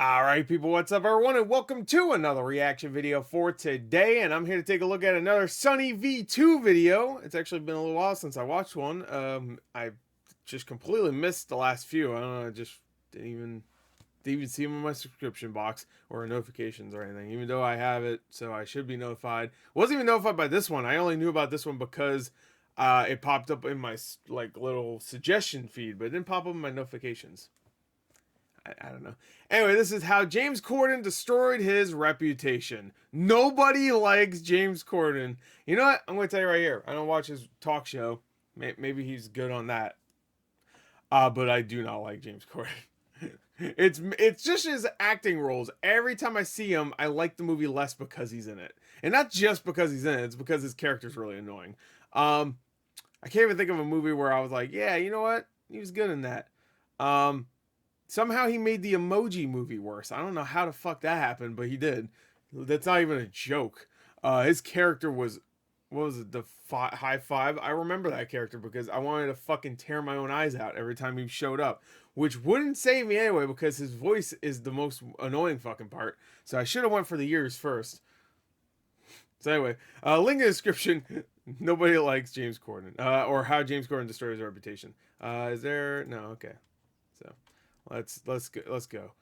Alright people, what's up everyone, and welcome to another reaction video for today. And I'm here to take a look at another SunnyV2 video. It's actually been a little while since I watched one. I just completely missed the last few. I don't know, I just didn't even see them in my subscription box or notifications or anything, even though I have it, so I should be notified. Wasn't even notified by this one. I only knew about this one because it popped up in my little suggestion feed, but it didn't pop up in my notifications. I don't know. Anyway, this is how James Corden destroyed his reputation. Nobody likes James Corden. You know what? I'm going to tell you right here. I don't watch his talk show. Maybe he's good on that. But I do not like James Corden. It's just his acting roles. Every time I see him, I like the movie less because he's in it. And not just because he's in it. It's because his character's really annoying. I can't even think of a movie where I was like, yeah, you know what? He was good in that. Somehow he made the Emoji Movie worse. I don't know how the fuck that happened, but he did. That's not even a joke. His character was, what was it, the High Five? I remember that character because I wanted to fucking tear my own eyes out every time he showed up. Which wouldn't save me anyway because his voice is the most annoying fucking part. So I should have went for the ears first. So anyway, link in the description. Nobody likes James Corden. Or how James Corden destroyed his reputation. Is there? No, okay. So let's go.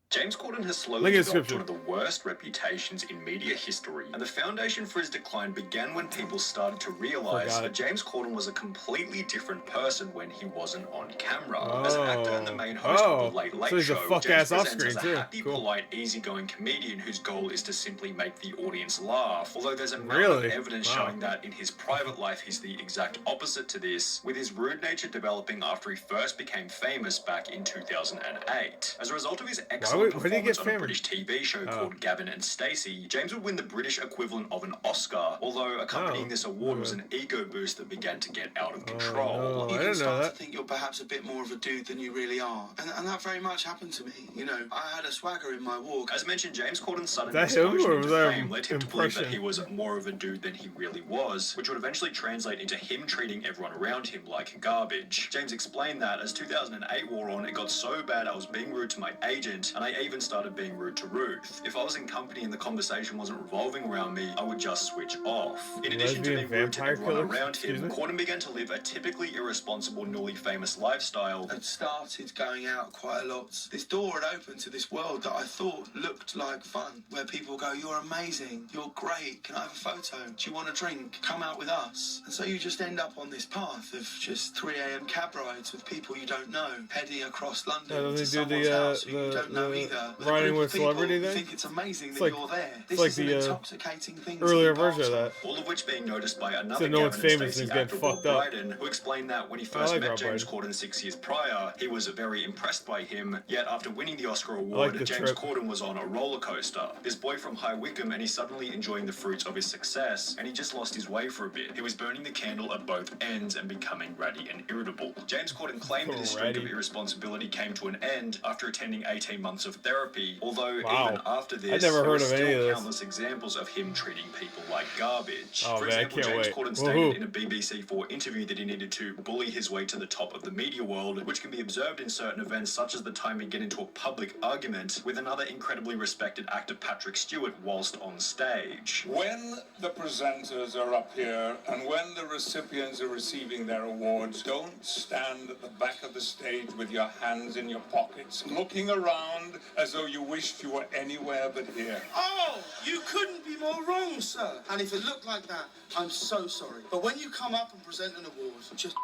James Corden has slowly developed one of the worst reputations in media history, and the foundation for his decline began when people started to realize that James Corden was a completely different person when he wasn't on camera. As an actor and the main host of the Late Late Show, James presents as a happy, polite, easygoing comedian whose goal is to simply make the audience laugh, although there's a mountain of evidence showing that in his private life he's the exact opposite to this, with his rude nature developing after he first became famous back in 2008. As a result of his excellent performance on a British TV show called Gavin and Stacey, James would win the British equivalent of an Oscar, although accompanying this award was an ego boost that began to get out of control. You can start to think you're perhaps a bit more of a dude than you really are. And that very much happened to me. You know, I had a swagger in my walk. As mentioned, James Corden's sudden explosion into fame led him to believe that he was more of a dude than he really was, which would eventually translate into him treating everyone around him like garbage. James explained that as 2008 wore on, it got so bad I was being rude to my agent, and I even started being rude to Ruth. If I was in company and the conversation wasn't revolving around me, I would just switch off. In addition to being rude to everyone around him, Corden began to live a typically irresponsible, newly famous lifestyle. I'd started going out quite a lot. This door had opened to this world that I thought looked like fun, where people go, you're amazing, you're great, can I have a photo? Do you want a drink? Come out with us. And so you just end up on this path of just 3 a.m. cab rides with people you don't know, heading across London to someone's house who you don't know either. Riding with celebrity thing? Think it's amazing that you're there. This is an intoxicating thing. Earlier version of that. All of which being noticed by another so no one's famous and actor, getting fucked up. Who explained that when he first met James Corden 6 years prior, he was very impressed by him. Yet after winning the Oscar award, James Corden was on a roller coaster. This boy from High Wycombe, and he's suddenly enjoying the fruits of his success, and he just lost his way for a bit. He was burning the candle at both ends and becoming ratty and irritable. James Corden claimed that his streak of irresponsibility came to an end after attending 18 months of therapy, although even after this, there were still countless examples of him treating people like garbage. For example, James Corden stated in a BBC4 interview that he needed to bully his way to the top of the media world, which can be observed in certain events such as the time he get into a public argument with another incredibly respected actor, Patrick Stewart, whilst on stage. When the presenters are up here and when the recipients are receiving their awards, don't stand at the back of the stage with your hands in your pockets, looking around as though you wished you were anywhere but here. Oh, you couldn't be more wrong, sir. And if it looked like that, I'm so sorry. But when you come up and present an award, just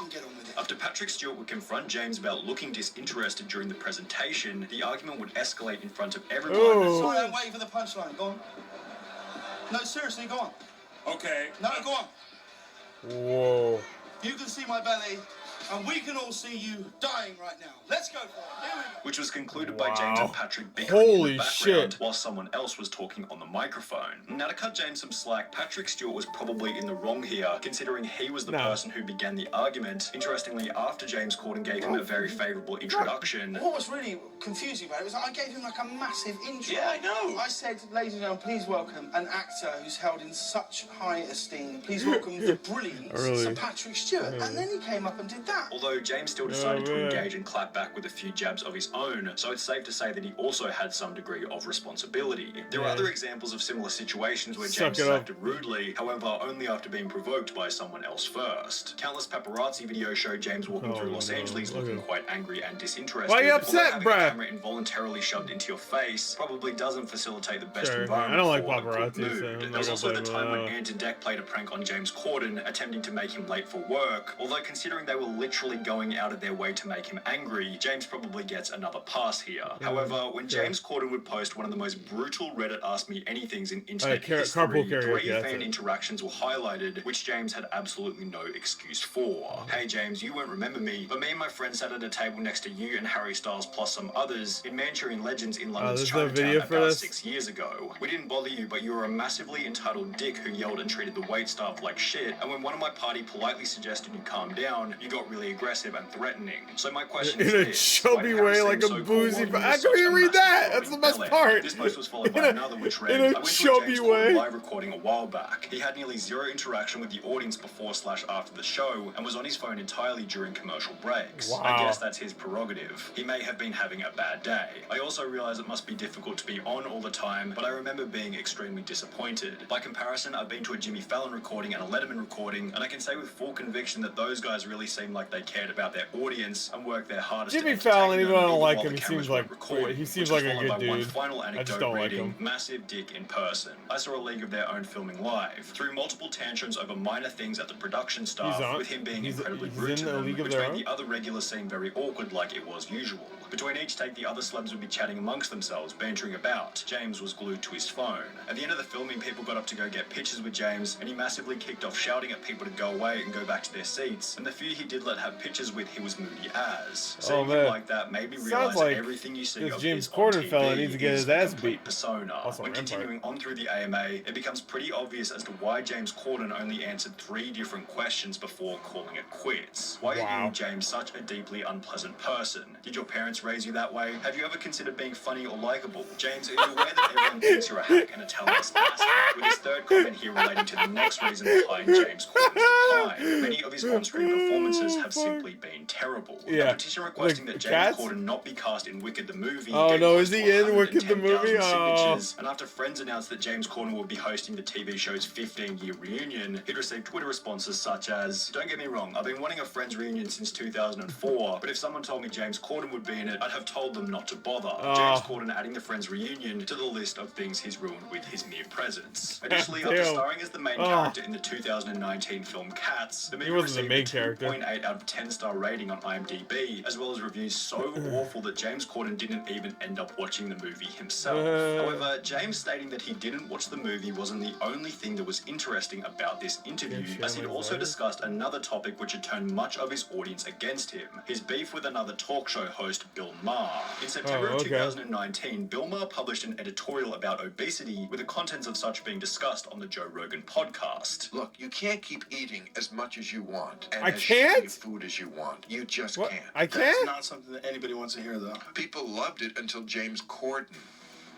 get on with it. After Patrick Stewart would confront James about looking disinterested during the presentation, the argument would escalate in front of everyone. Sorry, I'm waiting for the punchline. Go on. No, seriously, go on. Okay. No, go on. Whoa. You can see my belly, and we can all see you dying right now. Let's go for it. Here we go. Which was concluded by James and Patrick bickering in the background while someone else was talking on the microphone. Now, to cut James some slack, Patrick Stewart was probably in the wrong here, considering he was the person who began the argument. Interestingly, after James Corden gave him a very favourable introduction. What was really confusing about it was that I gave him like a massive intro. Yeah, I know. I said, ladies and gentlemen, please welcome an actor who's held in such high esteem. Please welcome the brilliant Sir Patrick Stewart. And then he came up and did that. Although James still decided to engage and clap back with a few jabs of his own, so it's safe to say that he also had some degree of responsibility. There are other examples of similar situations where James has acted rudely, however, only after being provoked by someone else first. Countless paparazzi videos show James walking through Los Angeles looking quite angry and disinterested. Why are you upset, having a camera involuntarily shoved into your face probably doesn't facilitate the best environment. I don't like for paparazzi. mood. There was also the time when Ant and Dec played a prank on James Corden, attempting to make him late for work. Although considering they were literally going out of their way to make him angry, James probably gets another pass here. However, when James Corden would post one of the most brutal Reddit Ask Me Anythings in internet history, 3 fan interactions were highlighted, which James had absolutely no excuse for. Hey James, you won't remember me, but me and my friend sat at a table next to you and Harry Styles plus some others in Manchurian Legends in London's Chinatown about 6 years ago. We didn't bother you, but you were a massively entitled dick who yelled and treated the wait staff like shit, and when one of my party politely suggested you calm down, you got really aggressive and threatening. So my question is this. In a chubby way, like a boozy... How can you read that? That's the best part. This post was followed by another which read, I went to a James Corden live recording a while back. He had nearly zero interaction with the audience before/after the show, and was on his phone entirely during commercial breaks. I guess that's his prerogative. He may have been having a bad day. I also realize it must be difficult to be on all the time, but I remember being extremely disappointed. By comparison, I've been to a Jimmy Fallon recording and a Letterman recording, and I can say with full conviction that those guys really seemed like they cared about their audience and worked their hardest. Jimmy Fallon, even though I don't like him, he seems like a good dude. One final anecdote I just don't like him. Massive dick in person. I saw a League of Their Own filming live. Through multiple tantrums over minor things at the production staff, with him being incredibly rude to them, which made the other regulars seem very awkward like it was usual. Between each take, the other celebs would be chatting amongst themselves, bantering about. James was glued to his phone. At the end of the filming, people got up to go get pictures with James, and he massively kicked off shouting at people to go away and go back to their seats. And the few he did let have pictures with, he was moody as. Seeing him like that made me realize that everything you see of James his Corden TV fella needs to get his ass beat. Persona. When continuing on through the AMA, it becomes pretty obvious as to why James Corden only answered 3 different questions before calling it quits. Why are you, James, such a deeply unpleasant person? Did your parents raise you that way? Have you ever considered being funny or likable? James, are you aware that everyone thinks you're a hack and a talentless asshole? With his third comment here relating to the next reason behind James Corden's decline. Many of his on-screen performances have simply been terrible. A petition requesting that James Corden not be cast in Wicked the movie. Oh no, is he in Wicked the movie? And after Friends announced that James Corden will be hosting the TV show's 15-year reunion, he'd received Twitter responses such as, "Don't get me wrong, I've been wanting a Friends reunion since 2004, but if someone told me James Corden would be in it, I'd have told them not to bother." James Corden adding the Friends reunion to the list of things he's ruined with his mere presence. Additionally, after starring as the main character in the 2019 film Cats, the movie received a 2.8 out of 10 star rating on IMDb, as well as reviews so awful that James Corden didn't even end up watching the movie himself. However, James stating that he didn't watch the movie wasn't the only thing that was interesting about this interview, as he'd also discussed another topic which had turned much of his audience against him, his beef with another talk show host, Bill Maher. In September of 2019, Bill Maher published an editorial about obesity, with the contents of such being discussed on the Joe Rogan podcast. Look, you can't keep eating as much as you want and as shitty food as you want. You just can't. I can't? That's not something that anybody wants to hear, though. People loved it until James Corden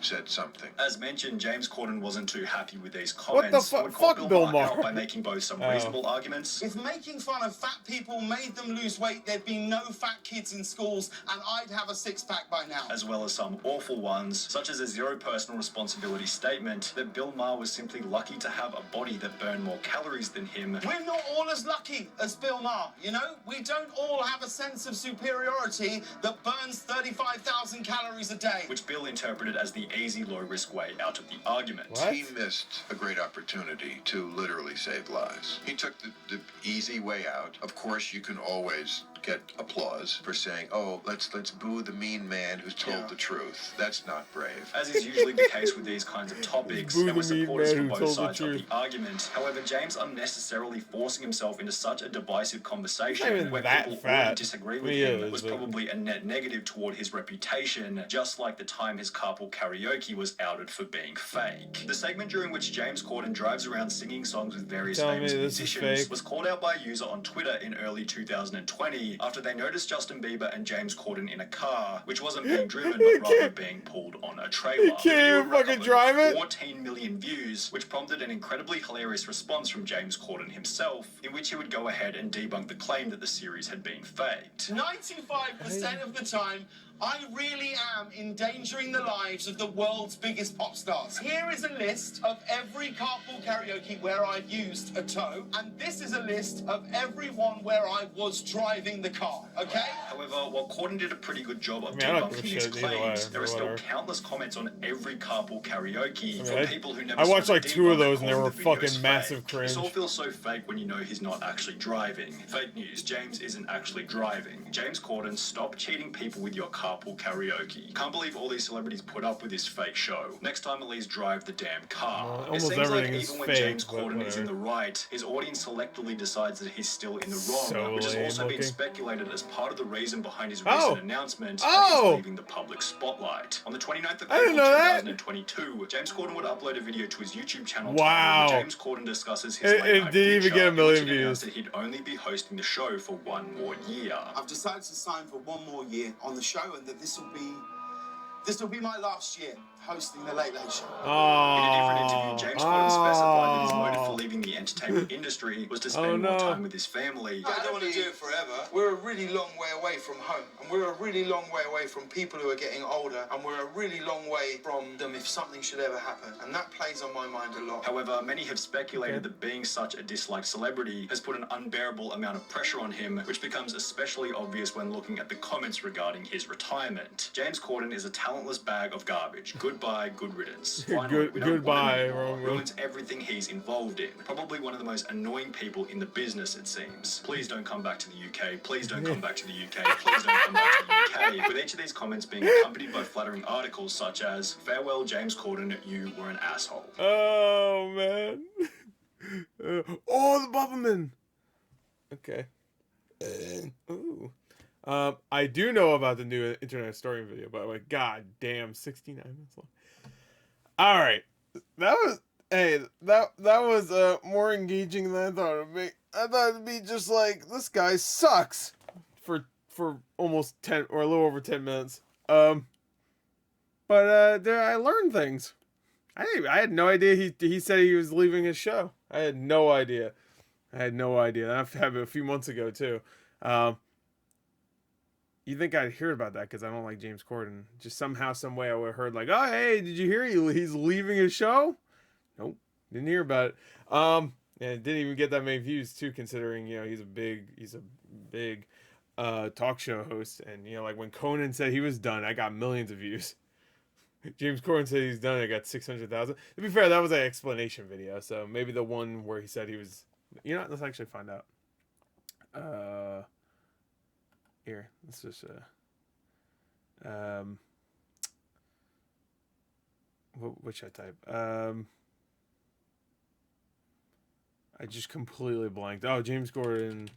said something. As mentioned, James Corden wasn't too happy with these comments. What the fuck? Fuck Bill Maher. By making both some reasonable arguments. If making fun of fat people made them lose weight, there'd be no fat kids in schools, and I'd have a six-pack by now. As well as some awful ones, such as a zero personal responsibility statement that Bill Maher was simply lucky to have a body that burned more calories than him. We're not all as lucky as Bill Maher, you know? We don't all have a sense of superiority that burns 35,000 calories a day. Which Bill interpreted as the easy, low-risk way out of the argument. He missed a great opportunity to literally save lives. He took the easy way out. Of course, you can always get applause for saying, "Oh, let's boo the mean man who's told the truth." That's not brave. As is usually the case with these kinds of topics, there were supporters for both sides of the argument. However, James unnecessarily forcing himself into such a divisive conversation where people already disagree with him was probably a net negative toward his reputation, just like the time his carpool karaoke was outed for being fake. The segment during which James Corden drives around singing songs with various famous musicians was called out by a user on Twitter in early 2020 city after they noticed Justin Bieber and James Corden in a car, which wasn't being driven but rather being pulled on a trailer. You can't even fucking drive it? 14 million views, which prompted an incredibly hilarious response from James Corden himself, in which he would go ahead and debunk the claim that the series had been faked. 95% of the time, I really am endangering the lives of the world's biggest pop stars. Here is a list of every carpool karaoke where I've used a tow, and this is a list of every one where I was driving the car, okay? However, while Corden did a pretty good job of debunking his claims, there are still countless comments on every carpool karaoke from people who never I watched saw like the 2 of debunk those and they calling were the videos fucking massive fake. cringe. This all feels so fake when you know he's not actually driving. Fake news, James isn't actually driving. James Corden, stop cheating people with your carpool karaoke. Can't believe all these celebrities put up with this fake show. Next time at least drive the damn car. Well, it seems like is even when fake, James Corden is in the right, his audience selectively decides that he's still in the wrong, which has also been speculated as part of the reason behind his recent announcement that he's leaving the public spotlight. On the 29th of April 2022, James Corden would upload a video to his YouTube channel titled James Corden discusses his late night didn't even get a million views. Announced that he'd only be hosting the show for 1 more year. I've decided to sign for 1 more year on the show, and that this will be my last year hosting the Late Late Show. In a different interview, James Corden specified that his motive for leaving the entertainment industry was to spend more time with his family. I don't want to do it forever. We're a really long way away from home, and we're a really long way away from people who are getting older, and we're a really long way from them if something should ever happen, and that plays on my mind a lot. However, many have speculated that being such a disliked celebrity has put an unbearable amount of pressure on him, which becomes especially obvious when looking at the comments regarding his retirement. James Corden is a talentless bag of garbage. Goodbye, good riddance. Finally, goodbye, ruins everything he's involved in. Probably one of the most annoying people in the business, it seems. Please don't come back to the UK. Please don't come back to the UK. Please don't come back to the UK. With each of these comments being accompanied by flattering articles such as, farewell, James Corden, you were an asshole. Oh, man. The Bubbleman. Okay. Ooh. I do know about the new internet story video, by the way. God damn, 69 minutes long. All right, that was more engaging than I thought it would be. I thought it'd be just like, this guy sucks for almost 10 or a little over 10 minutes. But there I learned things. I had no idea he said he was leaving his show. I had no idea. That happened a few months ago too. You think I'd hear about that because I don't like James Corden. Just somehow, some way I would have heard like, oh, hey, did you hear he's leaving his show? Nope, didn't hear about it. And it didn't even get that many views too, considering, he's a big talk show host. And, like when Conan said he was done, I got millions of views. James Corden said he's done, I got 600,000. To be fair, that was an explanation video. So maybe the one where he said he was, let's actually find out. Here, let's just what should I type? I just completely blanked. Oh, James Corden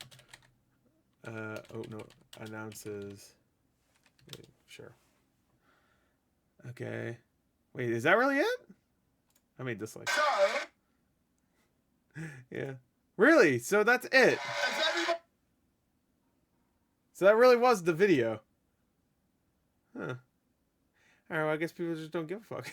announces. Wait, sure. Okay. Wait, is that really it? I made this like. Yeah. Really? So that's it. So that really was the video. Huh. Alright, well, I guess people just don't give a fuck.